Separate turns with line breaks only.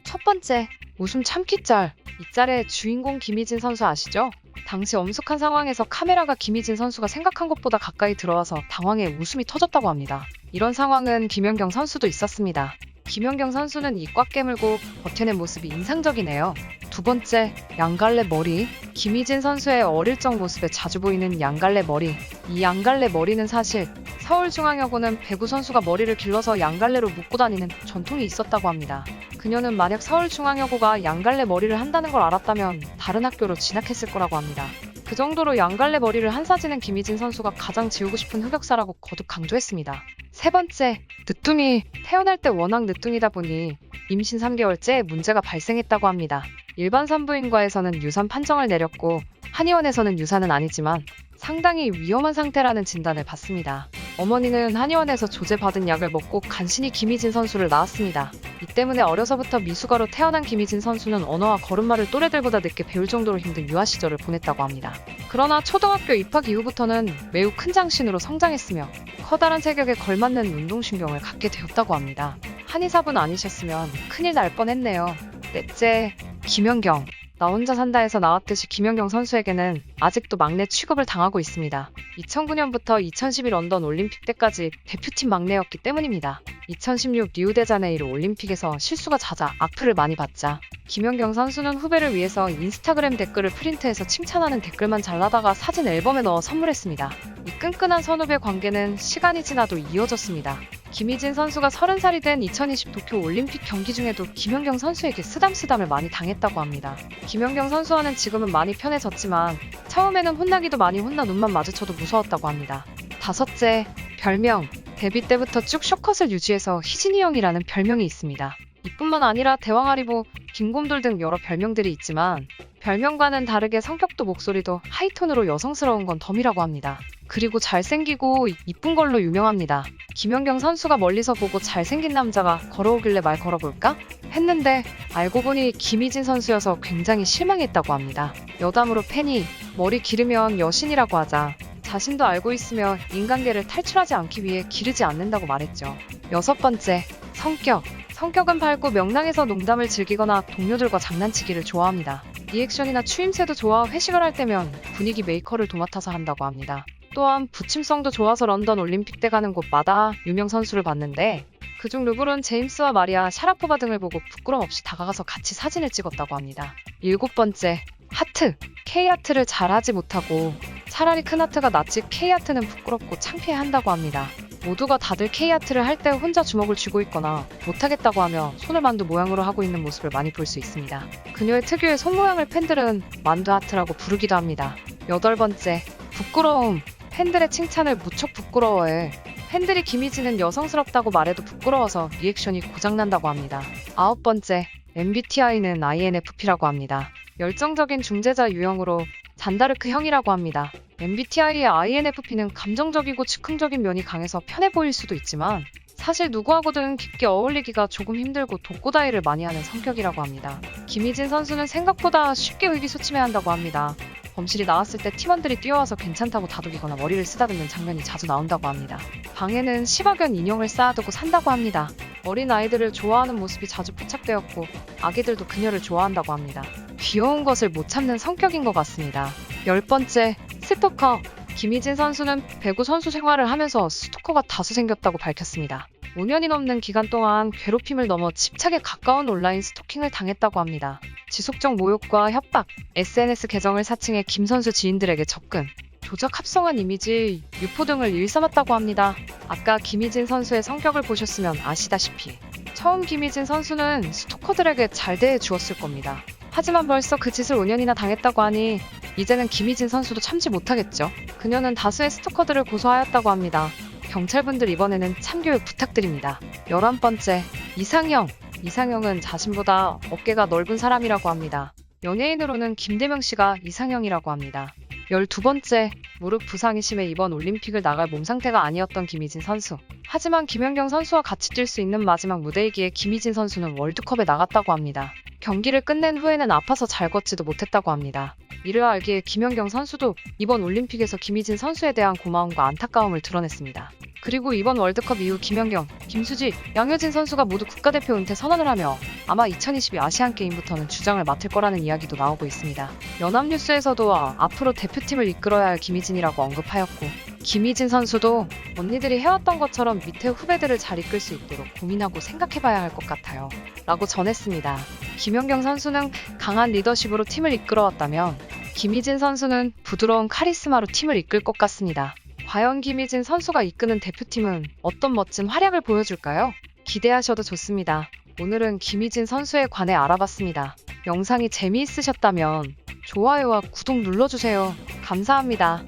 첫 번째, 웃음 참기 짤. 이 짤의 주인공 김희진 선수 아시죠? 당시 엄숙한 상황에서 카메라가 김희진 선수가 생각한 것보다 가까이 들어와서 당황해 웃음이 터졌다고 합니다. 이런 상황은 김연경 선수도 있었습니다. 김연경 선수는 입 꽉 깨물고 버텨낸 모습이 인상적이네요. 두 번째, 양갈래 머리. 김희진 선수의 어릴 적 모습에 자주 보이는 양갈래 머리. 이 양갈래 머리는 사실 서울중앙여고는 배구 선수가 머리를 길러서 양갈래로 묶고 다니는 전통이 있었다고 합니다. 그녀는 만약 서울중앙여고가 양갈래 머리를 한다는 걸 알았다면 다른 학교로 진학했을 거라고 합니다. 그 정도로 양갈래 머리를 한 사진은 김희진 선수가 가장 지우고 싶은 흑역사라고 거듭 강조했습니다. 세 번째, 늦둥이. 태어날 때 워낙 늦둥이다 보니 임신 3개월째 문제가 발생했다고 합니다. 일반 산부인과에서는 유산 판정을 내렸고 한의원에서는 유산은 아니지만 상당히 위험한 상태라는 진단을 받습니다. 어머니는 한의원에서 조제받은 약을 먹고 간신히 김희진 선수를 낳았습니다. 이 때문에 어려서부터 미숙아로 태어난 김희진 선수는 언어와 걸음마를 또래들보다 늦게 배울 정도로 힘든 유아 시절을 보냈다고 합니다. 그러나 초등학교 입학 이후부터는 매우 큰 장신으로 성장했으며 커다란 체격에 걸맞는 운동신경을 갖게 되었다고 합니다. 한의사분 아니셨으면 큰일 날 뻔했네요. 넷째, 김연경. 나 혼자 산다에서 나왔듯이 김연경 선수에게는 아직도 막내 취급을 당하고 있습니다. 2009년부터 2011 런던 올림픽 때까지 대표팀 막내였기 때문입니다. 2016 리우데자네이루 올림픽에서 실수가 잦아 악플을 많이 받자 김연경 선수는 후배를 위해서 인스타그램 댓글을 프린트해서 칭찬하는 댓글만 잘라다가 사진 앨범에 넣어 선물했습니다. 이 끈끈한 선후배 관계는 시간이 지나도 이어졌습니다. 김희진 선수가 30살이 된 2020 도쿄 올림픽 경기 중에도 김연경 선수에게 쓰담쓰담을 많이 당했다고 합니다. 김연경 선수와는 지금은 많이 편해졌지만 처음에는 혼나기도 많이 혼나 눈만 마주쳐도 무서웠다고 합니다. 다섯째, 별명. 데뷔 때부터 쭉 쇼컷을 유지해서 희진이 형이라는 별명이 있습니다. 이뿐만 아니라 대왕아리보, 김곰돌 등 여러 별명들이 있지만 별명과는 다르게 성격도 목소리도 하이톤으로 여성스러운 건 덤이라고 합니다. 그리고 잘생기고 이쁜 걸로 유명합니다. 김연경 선수가 멀리서 보고 잘생긴 남자가 걸어오길래 말 걸어볼까? 했는데 알고 보니 김희진 선수여서 굉장히 실망했다고 합니다. 여담으로 팬이 머리 기르면 여신이라고 하자 자신도 알고 있으며 인간계를 탈출하지 않기 위해 기르지 않는다고 말했죠. 여섯 번째, 성격. 성격은 밝고 명랑해서 농담을 즐기거나 동료들과 장난치기를 좋아합니다. 리액션이나 추임새도 좋아 회식을 할 때면 분위기 메이커를 도맡아서 한다고 합니다. 또한 부침성도 좋아서 런던 올림픽 때 가는 곳마다 유명 선수를 봤는데 그중 르브론 제임스와 마리아 샤라포바 등을 보고 부끄럼 없이 다가가서 같이 사진을 찍었다고 합니다. 일곱 번째, 하트. K하트를 잘하지 못하고 차라리 큰 하트가 낫지 K하트는 부끄럽고 창피해한다고 합니다. 모두가 다들 K하트를 할 때 혼자 주먹을 쥐고 있거나 못하겠다고 하며 손을 만두 모양으로 하고 있는 모습을 많이 볼 수 있습니다. 그녀의 특유의 손 모양을 팬들은 만두 하트라고 부르기도 합니다. 여덟 번째, 부끄러움. 팬들의 칭찬을 무척 부끄러워해. 팬들이 김희진은 여성스럽다고 말해도 부끄러워서 리액션이 고장난다고 합니다. 아홉 번째, MBTI는 INFP라고 합니다. 열정적인 중재자 유형으로 잔다르크 형이라고 합니다. MBTI의 INFP는 감정적이고 즉흥적인 면이 강해서 편해 보일 수도 있지만 사실 누구하고든 깊게 어울리기가 조금 힘들고 독고다이를 많이 하는 성격이라고 합니다. 김희진 선수는 생각보다 쉽게 의기소침해한다고 합니다. 범실이 나왔을 때 팀원들이 뛰어와서 괜찮다고 다독이거나 머리를 쓰다듬는 장면이 자주 나온다고 합니다. 방에는 10억연 인형을 쌓아두고 산다고 합니다. 어린 아이들을 좋아하는 모습이 자주 포착되었고 아기들도 그녀를 좋아한다고 합니다. 귀여운 것을 못 참는 성격인 것 같습니다. 열 번째, 스토커. 김희진 선수는 배구 선수 생활을 하면서 스토커가 다수 생겼다고 밝혔습니다. 5년이 넘는 기간 동안 괴롭힘을 넘어 집착에 가까운 온라인 스토킹을 당했다고 합니다. 지속적 모욕과 협박, SNS 계정을 사칭해 김 선수 지인들에게 접근, 조작 합성한 이미지, 유포 등을 일삼았다고 합니다. 아까 김희진 선수의 성격을 보셨으면 아시다시피 처음 김희진 선수는 스토커들에게 잘 대해 주었을 겁니다. 하지만 벌써 그 짓을 5년이나 당했다고 하니 이제는 김희진 선수도 참지 못하겠죠. 그녀는 다수의 스토커들을 고소하였다고 합니다. 경찰분들 이번에는 참교육 부탁드립니다. 11번째, 이상형. 이상형은 자신보다 어깨가 넓은 사람이라고 합니다. 연예인으로는 김대명 씨가 이상형이라고 합니다. 12번째, 무릎 부상이 심해 이번 올림픽을 나갈 몸 상태가 아니었던 김희진 선수. 하지만 김연경 선수와 같이 뛸 수 있는 마지막 무대이기에 김희진 선수는 월드컵에 나갔다고 합니다. 경기를 끝낸 후에는 아파서 잘 걷지도 못했다고 합니다. 이를 알기에 김연경 선수도 이번 올림픽에서 김희진 선수에 대한 고마움과 안타까움을 드러냈습니다. 그리고 이번 월드컵 이후 김연경, 김수지, 양효진 선수가 모두 국가대표 은퇴 선언을 하며 아마 2022 아시안게임부터는 주장을 맡을 거라는 이야기도 나오고 있습니다. 연합뉴스에서도 앞으로 대표팀을 이끌어야 할 김희진이라고 언급하였고, 김희진 선수도 언니들이 해왔던 것처럼 밑에 후배들을 잘 이끌 수 있도록 고민하고 생각해봐야 할 것 같아요 라고 전했습니다. 김연경 선수는 강한 리더십으로 팀을 이끌어왔다면 김희진 선수는 부드러운 카리스마로 팀을 이끌 것 같습니다. 과연 김희진 선수가 이끄는 대표팀은 어떤 멋진 활약을 보여줄까요? 기대하셔도 좋습니다. 오늘은 김희진 선수에 관해 알아봤습니다. 영상이 재미있으셨다면 좋아요와 구독 눌러주세요. 감사합니다.